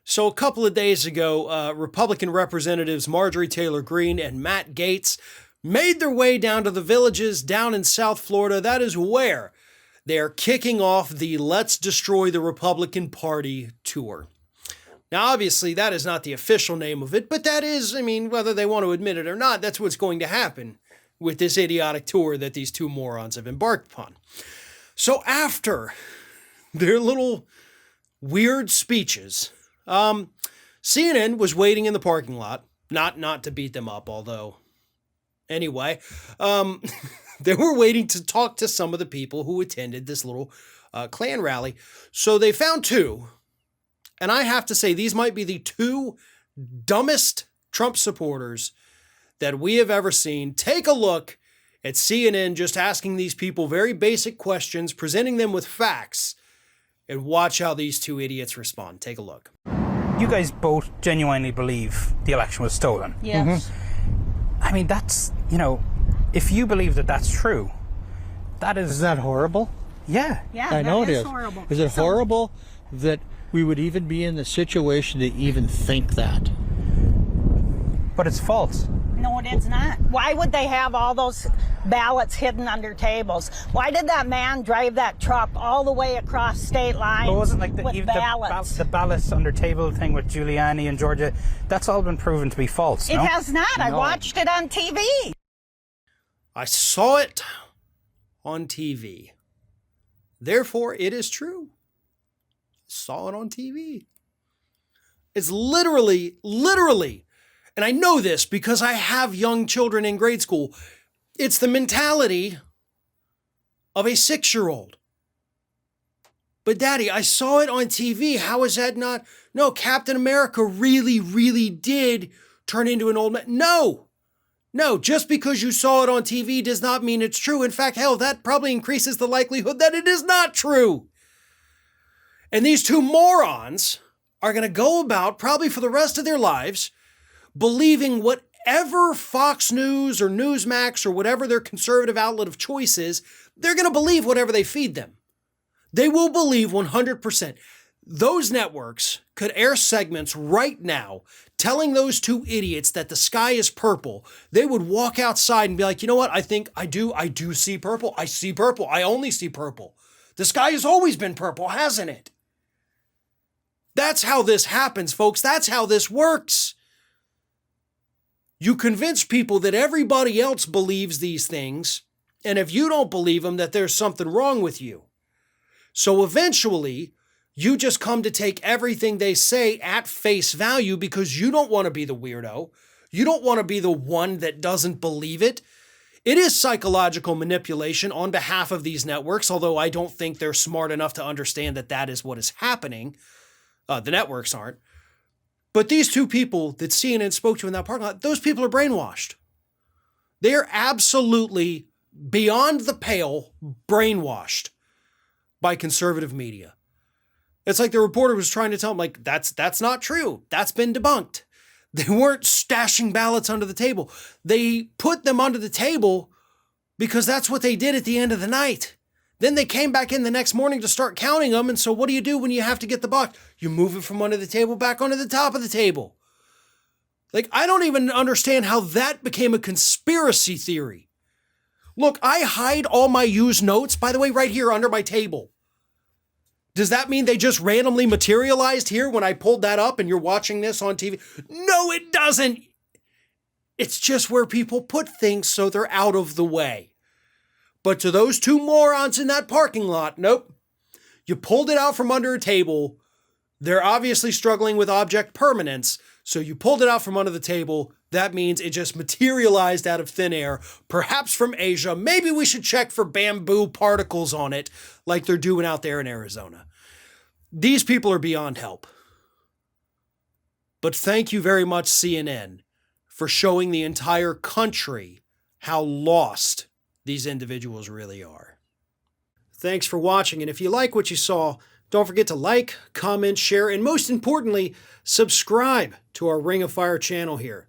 So a couple of days ago, Republican Representatives Marjorie Taylor Greene and Matt Gaetz made their way down to the Villages down in South Florida. That is where they're kicking off the Let's Destroy the Republican Party tour. Now, obviously, that is not the official name of it, but that is, whether they want to admit it or not, that's what's going to happen with this idiotic tour that these two morons have embarked upon. So after their little weird speeches, CNN was waiting in the parking lot, not to beat them up, although, anyway, they were waiting to talk to some of the people who attended this little Klan rally. So they found two, and I have to say, these might be the two dumbest Trump supporters that we have ever seen. Take a look at CNN just asking these people very basic questions, presenting them with facts, and watch how these two idiots respond. Take a look. You guys both genuinely believe the election was stolen. Yes. That's, if you believe that that's true, that is... Isn't that horrible? Yeah. Yeah, I know it is. Horrible. Is it horrible that we would even be in the situation to even think that? But it's false. No, it's not. Why would they have all those ballots hidden under tables? Why did that man drive that truck all the way across state lines But it wasn't like with ballots? the ballots under table thing with Giuliani and Georgia, that's all been proven to be false, It no? has not. I watched it on TV. I saw it on TV. Therefore, it is true. Saw it on TV. It's literally, and I know this because I have young children in grade school. It's the mentality of a 6-year-old. But Daddy, I saw it on TV. How is that not? No, Captain America really did turn into an old man. No, just because you saw it on TV does not mean it's true. In fact, hell, that probably increases the likelihood that it is not true. And these two morons are going to go about, probably for the rest of their lives, believing whatever Fox News or Newsmax or whatever their conservative outlet of choice is, they're going to believe whatever they feed them. They will believe 100%. Those networks could air segments right now telling those two idiots that the sky is purple. They would walk outside and be like, you know what? I think I do see purple. I see purple. I only see purple. The sky has always been purple, hasn't it? That's how this happens, folks. That's how this works. You convince people that everybody else believes these things, and if you don't believe them, that there's something wrong with you. So eventually, you just come to take everything they say at face value because you don't want to be the weirdo. You don't want to be the one that doesn't believe it. It is psychological manipulation on behalf of these networks, although I don't think they're smart enough to understand that that is what is happening. The networks aren't. But these two people that CNN spoke to in that parking lot, those people are brainwashed. They are absolutely beyond the pale brainwashed by conservative media. It's like the reporter was trying to tell them, that's not true. That's been debunked. They weren't stashing ballots under the table. They put them under the table because that's what they did at the end of the night. Then they came back in the next morning to start counting them. And so what do you do when you have to get the box? You move it from under the table back onto the top of the table. I don't even understand how that became a conspiracy theory. Look, I hide all my used notes, by the way, right here under my table. Does that mean they just randomly materialized here when I pulled that up and you're watching this on TV? No, it doesn't. It's just where people put things so they're out of the way. But to those two morons in that parking lot, nope. You pulled it out from under a table. They're obviously struggling with object permanence. So you pulled it out from under the table. That means it just materialized out of thin air, perhaps from Asia. Maybe we should check for bamboo particles on it like they're doing out there in Arizona. These people are beyond help. But thank you very much, CNN, for showing the entire country how lost these individuals really are. Thanks for watching, and if you like what you saw, don't forget to like, comment, share, and most importantly, subscribe to our Ring of Fire channel here.